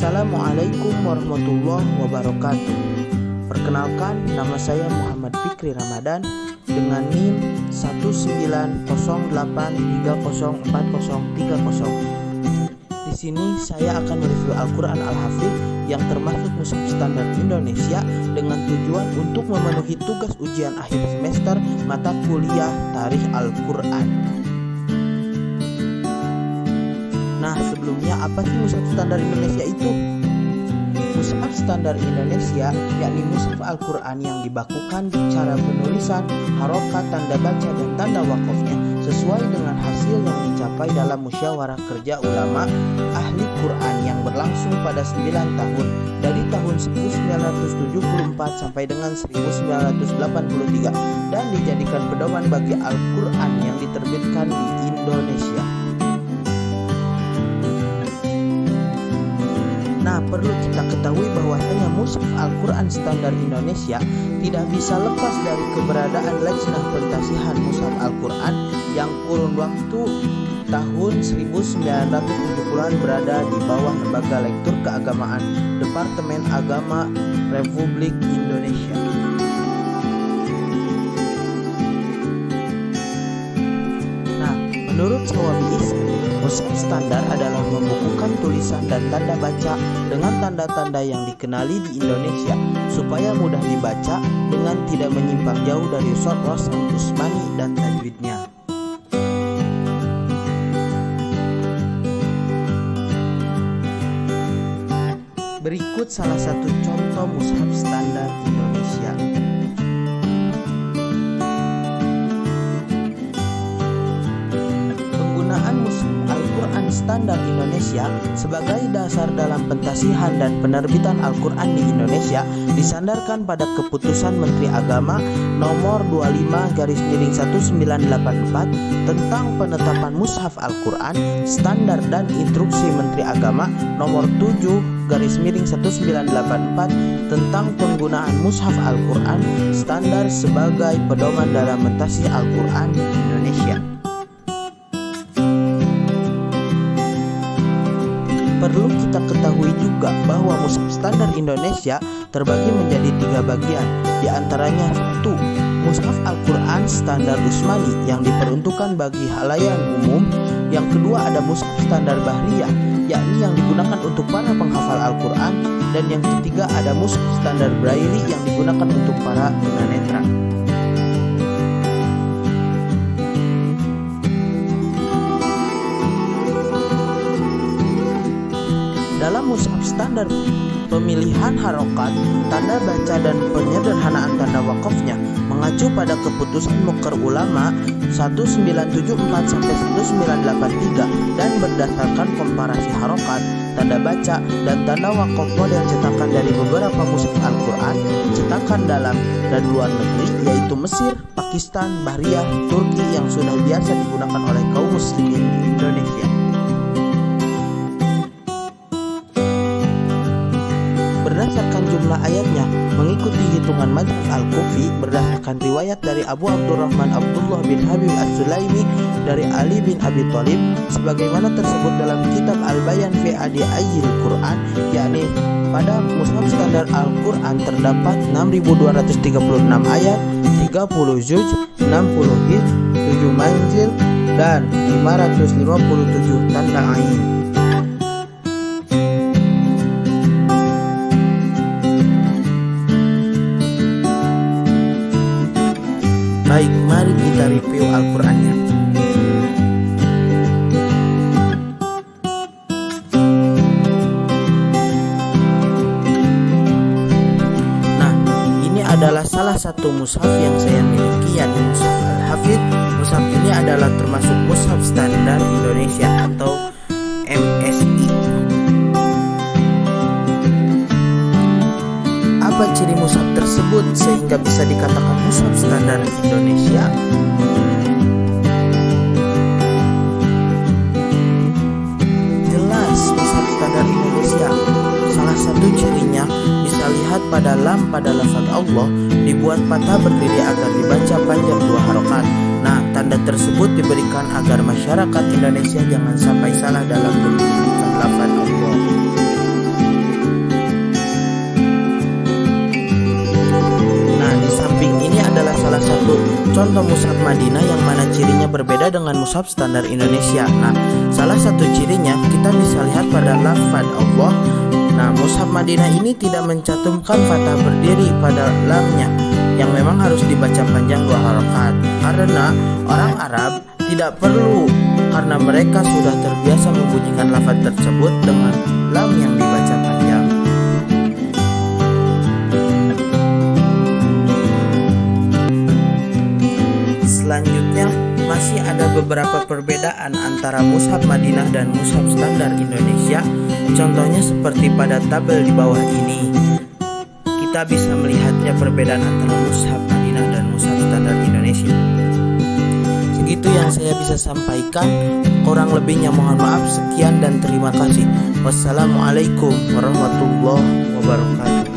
Assalamualaikum warahmatullahi wabarakatuh. Perkenalkan, nama saya Muhammad Fikri Ramadan dengan NIM 190830403. Di sini saya akan mereview Al-Quran Al-Hafidh yang termasuk mushaf standar Indonesia dengan tujuan untuk memenuhi tugas ujian akhir semester mata kuliah Tarikh Al-Quran. Nah, sebelumnya apa sih mushaf standar Indonesia itu? Mushaf standar Indonesia yakni mushaf Al-Quran yang dibakukan cara penulisan, harokat, tanda baca, dan tanda wakofnya sesuai dengan hasil yang dicapai dalam musyawarah kerja ulama ahli Quran yang berlangsung pada 9 tahun dari tahun 1974 sampai dengan 1983 dan dijadikan pedoman bagi Al-Quran yang diterbitkan di Indonesia. Nah, perlu kita ketahui bahwasanya mushaf Al-Quran standar Indonesia tidak bisa lepas dari keberadaan Lajnah Pentasihan Mushaf Al-Quran yang kurun waktu tahun 1970-an berada di bawah Lembaga Lektur Keagamaan Departemen Agama Republik Indonesia. Nah, menurut Sawabi Isri, mushaf standar adalah membukukan tulisan dan tanda baca dengan tanda-tanda yang dikenali di Indonesia supaya mudah dibaca dengan tidak menyimpang jauh dari Rasul Utsmani dan tajwidnya. Berikut salah satu contoh mushaf standar Indonesia. Al-Quran standar Indonesia sebagai dasar dalam pentasihan dan penerbitan Al-Quran di Indonesia disandarkan pada keputusan Menteri Agama nomor 25/1984 tentang penetapan mushaf Al-Quran standar dan instruksi Menteri Agama nomor 7/1984 tentang penggunaan mushaf Al-Quran standar sebagai pedoman dalam mentasih Al-Quran di Indonesia. Perlu kita ketahui juga bahwa mushaf standar Indonesia terbagi menjadi 3 bagian, diantaranya 1. Mushaf Al-Quran standar Utsmani yang diperuntukkan bagi halayan umum. Yang kedua ada mushaf standar Bahriyah, yakni yang digunakan untuk para penghafal Al-Quran. Dan yang ketiga ada mushaf standar Braille yang digunakan untuk para tunanetra. Dalam mushaf standar, pemilihan harokat, tanda baca, dan penyederhanaan tanda wakofnya mengacu pada keputusan Muqar Ulama 1974-1983 dan berdasarkan komparasi harokat, tanda baca, dan tanda wakaf model cetakan dari beberapa mushaf Al-Quran cetakan dalam dan luar negeri yaitu Mesir, Pakistan, Bahriyah, Turki yang sudah biasa digunakan oleh kaum muslimin di Indonesia. Berdasarkan jumlah ayatnya mengikuti hitungan mazhab Al-Kufi berdasarkan riwayat dari Abu Abdurrahman Abdullah bin Habib As-Sulaimi dari Ali bin Abi Thalib sebagaimana tersebut dalam kitab Al-Bayan fi Adi'ayil Quran, yakni pada mushaf standar Al-Quran terdapat 6.236 ayat, 30 juz, 60 hizb, 7 manzil, dan 557 tanda ain. Baik, mari kita review Al-Qurannya. Nah, ini adalah salah satu mushaf yang saya miliki, yakni mushaf Al-Hafidh. Mushaf ini adalah termasuk mushaf standar Indonesia atau MSI. Apa ciri mushaf tersebut sehingga bisa dikatakan mushaf standar Indonesia? Jelas, mushaf standar Indonesia salah satu cirinya bisa lihat pada lam pada lafaz Allah dibuat patah berdiri agar dibaca panjang 2 harokat. Nah, tanda tersebut diberikan agar masyarakat Indonesia jangan sampai salah dalam menyebutkan lafaz Allah. contoh mushaf Madinah yang mana cirinya berbeda dengan mushaf standar Indonesia. Nah, salah satu cirinya kita bisa lihat pada lafaz Allah. Nah, mushaf Madinah ini tidak mencantumkan fathah berdiri pada lamnya, yang memang harus dibaca panjang 2 harokat. Karena orang Arab tidak perlu, karena mereka sudah terbiasa membunyikan lafaz tersebut dengan lam yang dibaca panjang. Selanjutnya, masih ada beberapa perbedaan antara mushaf Madinah dan mushaf standar Indonesia. Contohnya seperti pada tabel di bawah ini. Kita bisa melihatnya perbedaan antara mushaf Madinah dan mushaf standar Indonesia. Segitu yang saya bisa sampaikan. Kurang lebihnya mohon maaf. Sekian dan terima kasih. Wassalamualaikum warahmatullahi wabarakatuh.